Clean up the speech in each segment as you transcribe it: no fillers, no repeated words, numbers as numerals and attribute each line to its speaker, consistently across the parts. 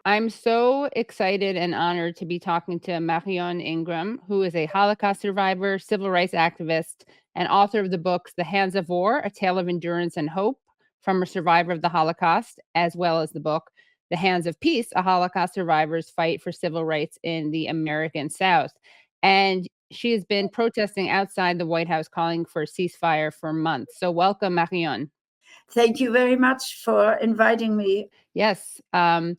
Speaker 1: I'm so excited and honored to be talking to Marione Ingram, who is a Holocaust survivor, civil rights activist, and author of the books The Hands of War, A Tale of Endurance and Hope from a Survivor of the Holocaust, as well as the book The Hands of Peace, A Holocaust Survivor's Fight for Civil Rights in the American South. And she has been protesting outside the White House calling for a ceasefire for months. So welcome, Marione.
Speaker 2: Thank you very much for inviting me.
Speaker 1: Yes. Tell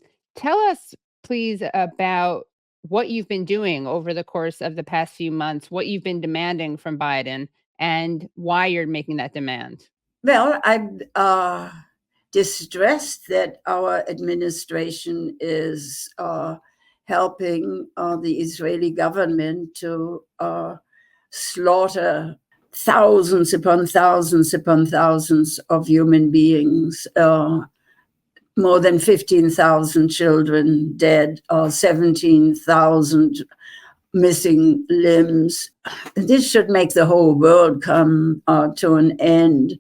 Speaker 1: us, please, about what you've been doing over the course of the past few months, what you've been demanding from Biden, and why you're making that demand.
Speaker 2: Well, I'm distressed that our administration is helping the Israeli government to slaughter thousands upon thousands upon thousands of human beings. More than 15,000 children dead, or 17,000 missing limbs. This should make the whole world come to an end.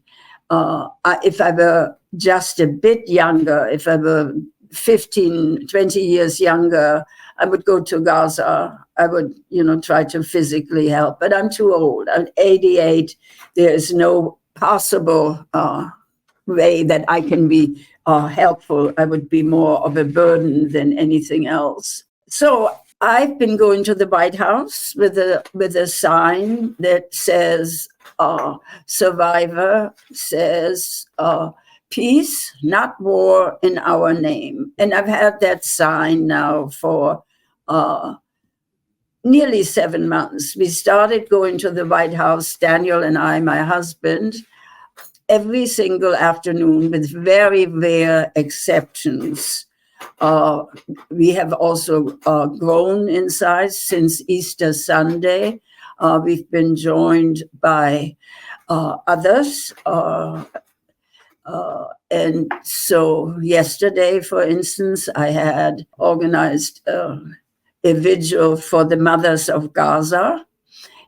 Speaker 2: If I were just a bit younger, if I were 15, 20 years younger, I would go to Gaza. I would, try to physically help, but I'm too old. I'm 88. There is no possible way that I can be helpful. I would be more of a burden than anything else. So I've been going to the White House with a sign that says, survivor, says, peace, not war, in our name. And I've had that sign now for nearly 7 months. We started going to the White House, Daniel and I, my husband, every single afternoon, with very rare exceptions. We have also grown in size since Easter Sunday. We've been joined by others. And so yesterday, for instance, I had organized a vigil for the mothers of Gaza.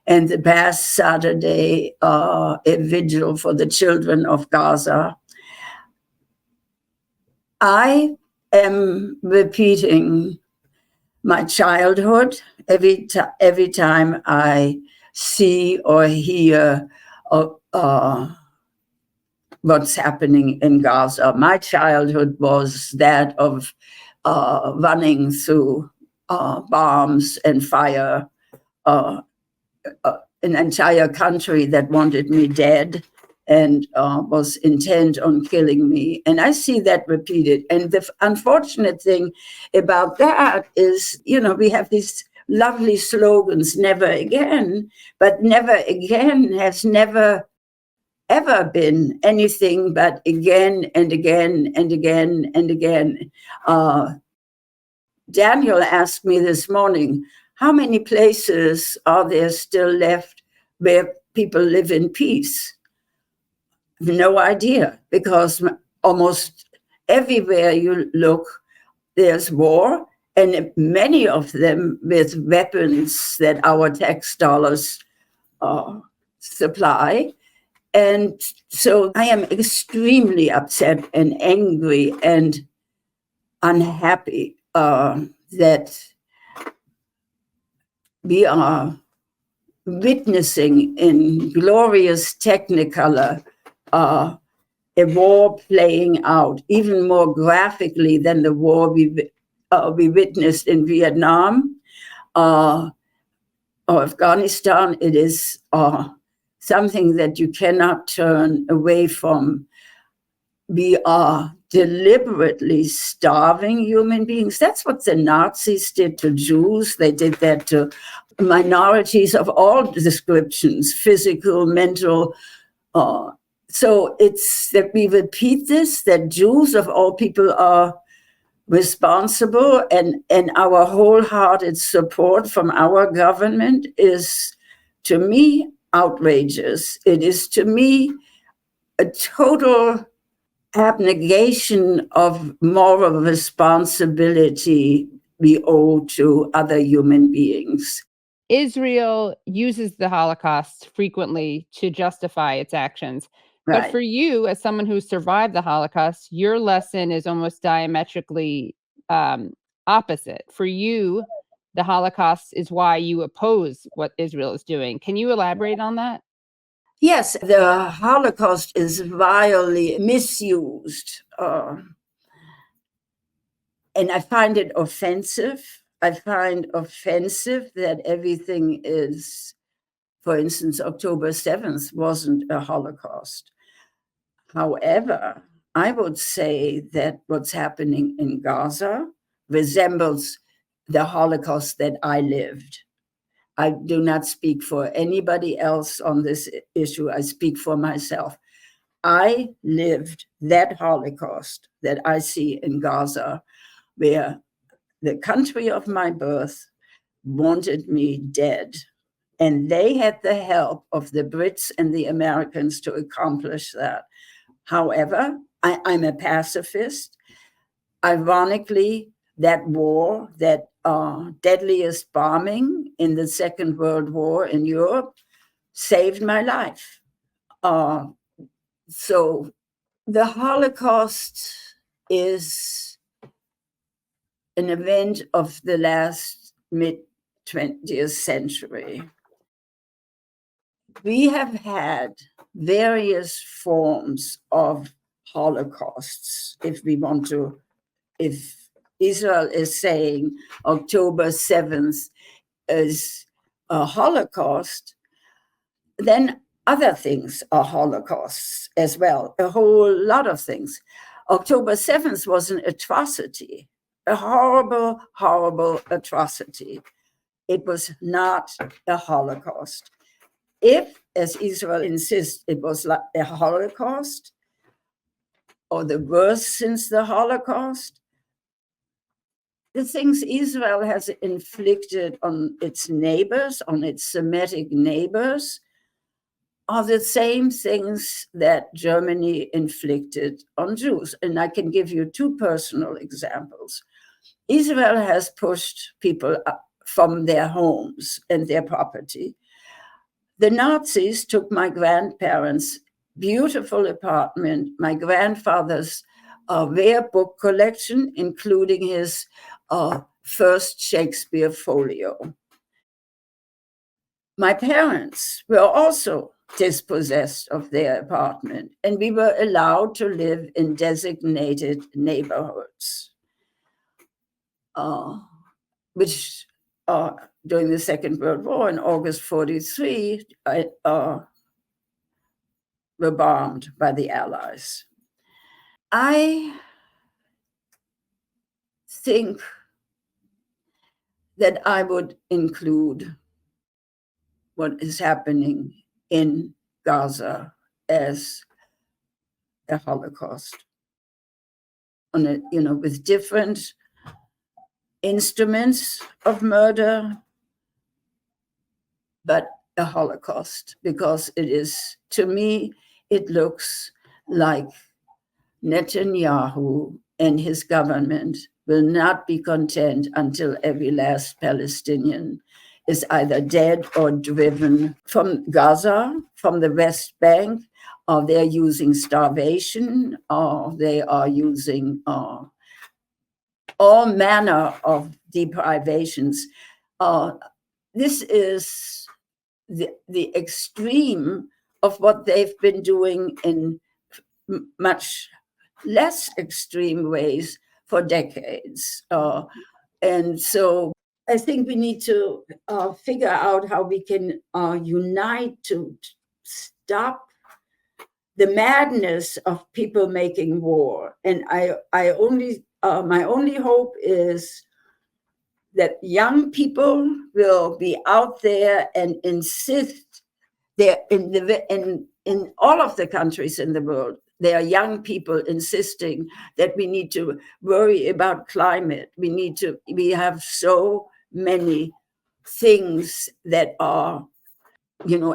Speaker 2: And the past Saturday, a vigil for the children of Gaza. I am repeating my childhood every time I see or hear what's happening in Gaza. My childhood was that of running through bombs and fire, an entire country that wanted me dead and was intent on killing me. And I see that repeated. And the unfortunate thing about that is, we have these lovely slogans, never again, but never again has never, ever been anything but again and again and again and again. Daniel asked me this morning, how many places are there still left where people live in peace? No idea, because almost everywhere you look, there's war, and many of them with weapons that our tax dollars supply. And so I am extremely upset and angry and unhappy that we are witnessing in glorious technicolor a war playing out even more graphically than the war we witnessed in Vietnam or Afghanistan. It is something that you cannot turn away from. We are deliberately starving human beings. That's what the Nazis did to Jews. They did that to minorities of all descriptions, physical, mental. So it's that we repeat this, that Jews of all people are responsible, and our wholehearted support from our government is, to me, outrageous. It is, to me, a total abnegation of moral responsibility we owe to other human beings.
Speaker 1: Israel uses the Holocaust frequently to justify its actions. But
Speaker 2: Right.
Speaker 1: for you, as someone who survived the Holocaust, your lesson is almost diametrically opposite. For you, the Holocaust is why you oppose what Israel is doing. Can you elaborate on that?
Speaker 2: Yes, the Holocaust is vilely misused. And I find it offensive. I find offensive that everything is, for instance, October 7th wasn't a Holocaust. However, I would say that what's happening in Gaza resembles the Holocaust that I lived. I do not speak for anybody else on this issue. I speak for myself. I lived that Holocaust that I see in Gaza, where the country of my birth wanted me dead. And they had the help of the Brits and the Americans to accomplish that. However, I'm a pacifist. Ironically, that war, that deadliest bombing in the Second World War in Europe, saved my life. So the Holocaust is an event of the last mid-20th century. We have had various forms of holocausts. If Israel is saying October 7th is a Holocaust, then other things are holocausts as well, a whole lot of things. October 7th was an atrocity, a horrible, horrible atrocity. It was not a Holocaust. If, as Israel insists, it was like a Holocaust or the worst since the Holocaust, the things Israel has inflicted on its neighbors, on its Semitic neighbors, are the same things that Germany inflicted on Jews. And I can give you two personal examples. Israel has pushed people from their homes and their property. The Nazis took my grandparents' beautiful apartment, my grandfather's rare book collection, including his first Shakespeare folio. My parents were also dispossessed of their apartment, and we were allowed to live in designated neighborhoods, which during the Second World War in August 43 were bombed by the Allies. I think that I would include what is happening in Gaza as a Holocaust, on a, with different instruments of murder, but a Holocaust, because it is, to me, it looks like Netanyahu and his government will not be content until every last Palestinian is either dead or driven from Gaza, from the West Bank, or they're using starvation, or they are using all manner of deprivations. This is the extreme of what they've been doing in much less extreme ways for decades. And so I think we need to figure out how we can unite to stop the madness of people making war. And my only hope is that young people will be out there and insist that in all of the countries in the world, there are young people insisting that we need to worry about climate. We have so many things that are,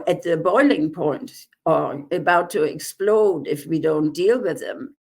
Speaker 2: at the boiling point or about to explode if we don't deal with them.